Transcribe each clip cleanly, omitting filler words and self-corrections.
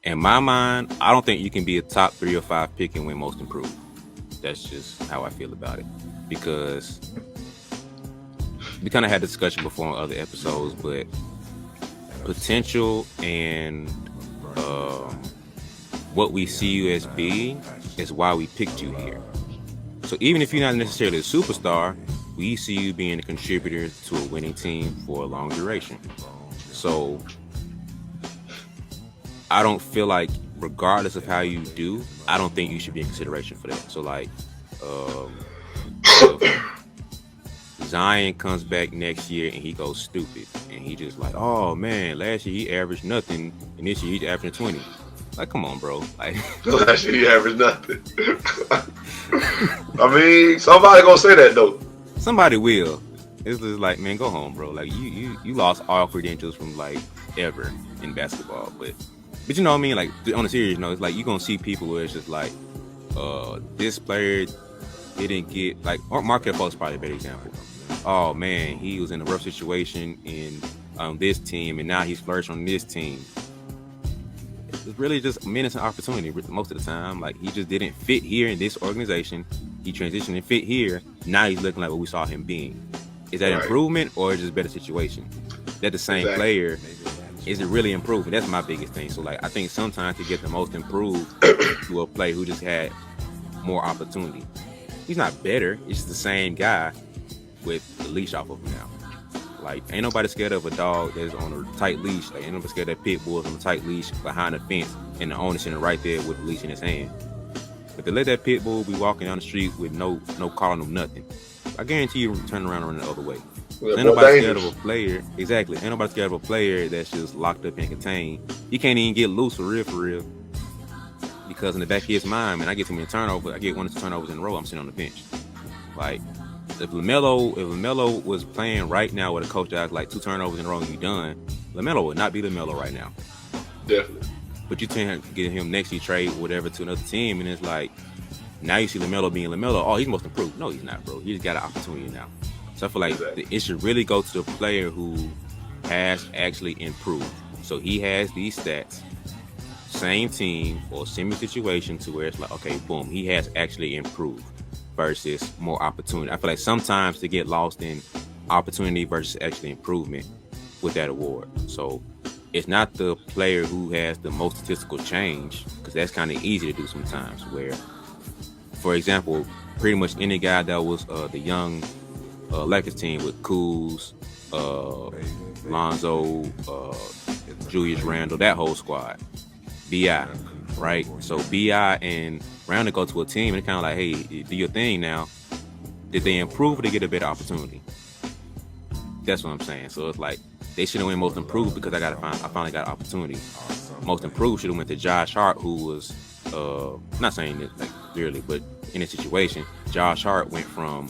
In my mind, I don't think you can be a top 3 or 5 pick and win most improved. That's just how I feel about it. Because we kind of had this discussion before on other episodes, but potential and um, what we see you as being is why we picked you here. So even if you're not necessarily a superstar, we see you being a contributor to a winning team for a long duration. So I don't feel like, regardless of how you do, I don't think you should be in consideration for that. So like, um, if Zion comes back next year and he goes stupid and he just like, oh man, last year he averaged nothing and this year he's averaging 20. Like, come on, bro. Like, Last year he averaged nothing. I mean, somebody gonna say that though. somebody will. It's just like, man, go home, bro. Like you lost all credentials from like ever in basketball. But you know what I mean? Like on a serious note, it's like you're gonna see people where it's just like, this player didn't get like Markel Fultz probably a better example. Oh man, he was in a rough situation in this team, and now he's flourishing on this team. It's really just minutes and opportunity most of the time. Like he just didn't fit here in this organization. He transitioned and fit here. Now he's looking like what we saw him being. Is that Right. improvement or is it just a better situation? That the same Exactly. player, is it really improving? That's my biggest thing. So like I think sometimes to get the most improved to a player who just had more opportunity. He's not better. It's just the same guy with the leash off of him now. Like ain't nobody scared of a dog that's on a tight leash. Like ain't nobody scared of that pit bull on a tight leash behind the fence and the owner sitting right there with the leash in his hand. But to let that pit bull be walking down the street with no collar, no nothing, I guarantee you turn around and run the other way. Yeah, Ain't more nobody scared of dangerous. a player. Exactly. Ain't nobody scared of a player that's just locked up and contained. He can't even get loose for real. Because in the back of his mind, man, I get too many turnovers. I get 1 or 2 turnovers in a row. I'm sitting on the bench. Like if LaMelo was playing right now with a coach that's like 2 turnovers in a row and you done, LaMelo would not be LaMelo right now. Definitely. But you tend to get him next year trade whatever to another team, and it's like now you see LaMelo being LaMelo. Oh, he's most improved. No, he's not, bro. He just got an opportunity now. So I feel like Exactly. it should really go to the player who has actually improved. So he has these stats, same team or similar situation to where it's like, okay, boom, he has actually improved versus more opportunity. I feel like sometimes they get lost in opportunity versus actually improvement with that award. So it's not the player who has the most statistical change, because that's kind of easy to do sometimes. Where, for example, pretty much any guy that was the young Lakers team with Kuz, Lonzo, Julius Randle, that whole squad, Bi, right? So Bi and Randle go to a team and it's kind of like, hey, do your thing now. Did they improve or they get a better opportunity? That's what I'm saying. So it's like they should have went most improved because I finally got an opportunity. Most improved should have went to Josh Hart, who was not saying it like clearly, but in a situation, Josh Hart went from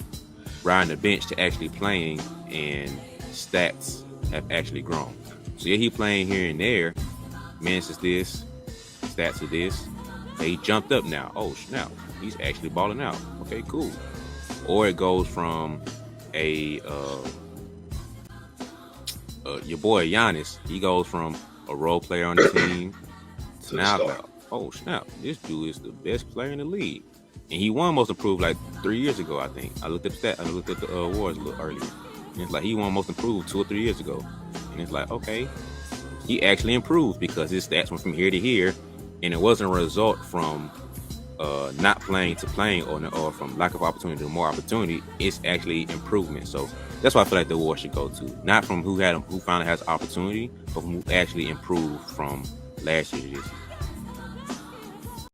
riding the bench to actually playing, and stats have actually grown. So yeah, he playing here and there. Minutes is this, stats are this. He jumped up now. Oh snap, he's actually balling out. Okay, cool. Or it goes from a your boy Giannis. He goes from a role player on the team to now, Star. oh snap, this dude is the best player in the league, and he won most improved like 3 years ago. I think I looked at the awards a little earlier, and it's like he won most improved 2 or 3 years ago, and it's like, okay, he actually improved because his stats went from here to here, and it wasn't a result from not playing to playing, or from lack of opportunity to more opportunity. It's actually improvement. So that's why I feel like the award should go to, not from who finally has opportunity, but from who actually improved from last year to this year.